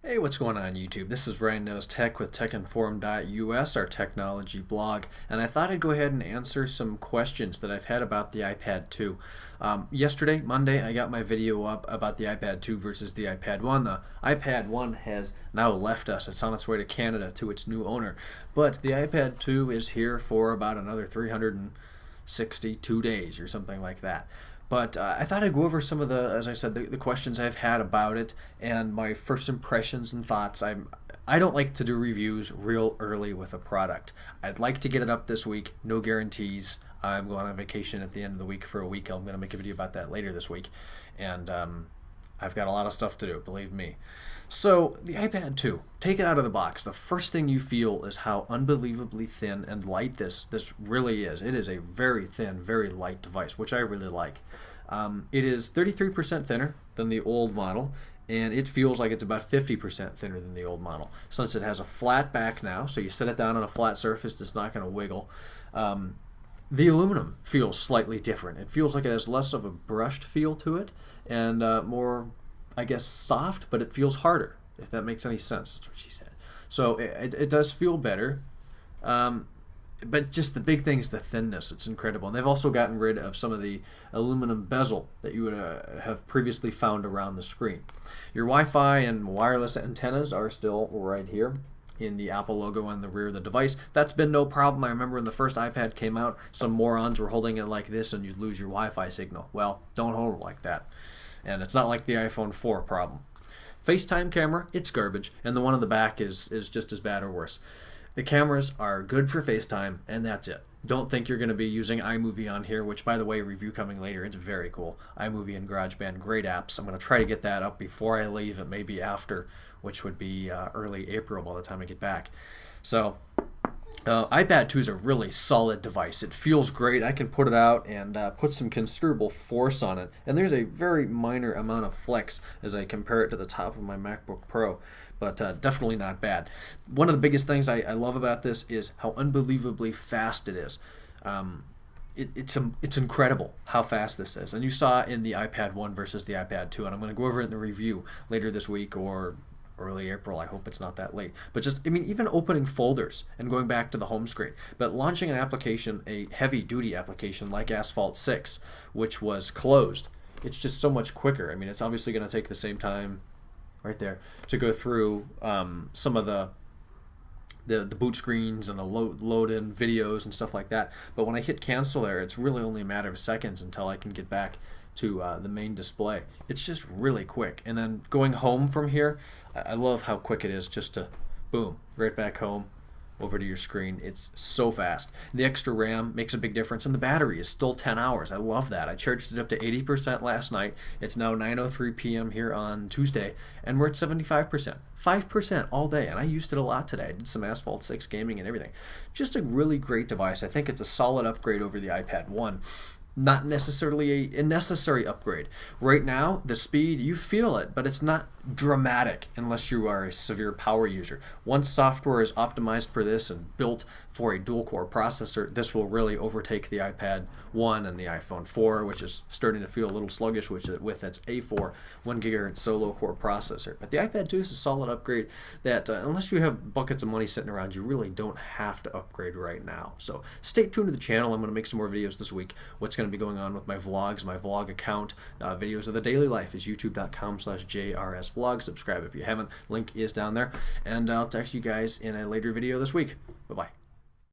Hey, what's going on YouTube? This is Ryan Knows Tech with TechInform.us, our technology blog, and I thought I'd go ahead and answer some questions that I've had about the iPad 2. Yesterday, Monday, I got my video up about the iPad 2 versus the iPad 1. The iPad 1 has now left us. It's on its way to Canada to its new owner, but the iPad 2 is here for about another 362 days or something like that. But I thought I'd go over some of the, as I said, the questions I've had about it and my first impressions and thoughts. I don't like to do reviews real early with a product. I'd like to get it up this week, no guarantees. I'm going on vacation at the end of the week for a week. I'm going to make a video about that later this week. And I've got a lot of stuff to do, believe me. So the iPad 2, take it out of the box. The first thing you feel is how unbelievably thin and light this really is. It is a very thin, very light device, which I really like. It is 33% thinner than the old model, and it feels like it's about 50% thinner than the old model. Since it has a flat back now, so you set it down on a flat surface, it's not going to wiggle. The aluminum feels slightly different. It feels like it has less of a brushed feel to it and more, I guess, soft, but it feels harder, if that makes any sense. That's what she said. So it does feel better. But just the big thing is the thinness. It's incredible. And they've also gotten rid of some of the aluminum bezel that you would have previously found around the screen. Your Wi-Fi and wireless antennas are still right here in the Apple logo on the rear of the device. That's been no problem. I remember when the first iPad came out, some morons were holding it like this and you'd lose your Wi-Fi signal. Well, don't hold it like that. And it's not like the iPhone 4 problem. FaceTime camera, it's garbage, and the one on the back is just as bad or worse. The cameras are good for FaceTime, and that's it. Don't think you're going to be using iMovie on here, which, by the way, review coming later. It's very cool. iMovie and GarageBand, great apps. I'm going to try to get that up before I leave and maybe after, which would be early April by the time I get back. So iPad 2 is a really solid device. It feels great. I can put it out and put some considerable force on it. And there's a very minor amount of flex as I compare it to the top of my MacBook Pro, but definitely not bad. One of the biggest things I love about this is how unbelievably fast it is. It's incredible how fast this is. And you saw in the iPad 1 versus the iPad 2, and I'm going to go over it in the review later this week or early April. I hope it's not that late. But just, I mean, even opening folders and going back to the home screen. But launching an application, a heavy-duty application like Asphalt 6, which was closed, it's just so much quicker. I mean, it's obviously going to take the same time right there to go through some of the boot screens and the load-in videos and stuff like that. But when I hit cancel there, it's really only a matter of seconds until I can get back to the main display. It's just really quick. And then going home from here, I love how quick it is just to boom, right back home over to your screen. It's so fast. The extra RAM makes a big difference, and the battery is still 10 hours. I love that. I charged it up to 80% last night. It's now 9:03 p.m. here on Tuesday, and we're at 75%. 5% all day, and I used it a lot today. I did some Asphalt 6 gaming and everything. Just a really great device. I think it's a solid upgrade over the iPad 1. Not necessarily a necessary upgrade. Right now, the speed, you feel it, but it's not dramatic unless you are a severe power user. Once software is optimized for this and built for a dual-core processor, this will really overtake the iPad 1 and the iPhone 4, which is starting to feel a little sluggish with its A4 1 GHz solo-core processor. But the iPad 2 is a solid upgrade that, unless you have buckets of money sitting around, you really don't have to upgrade right now. So stay tuned to the channel. I'm going to make some more videos this week. What's going to be going on with my vlogs, my vlog account, videos of the daily life is youtube.com/JRS vlog. Subscribe if you haven't. Link is down there. And I'll talk to you guys in a later video this week. Bye-bye.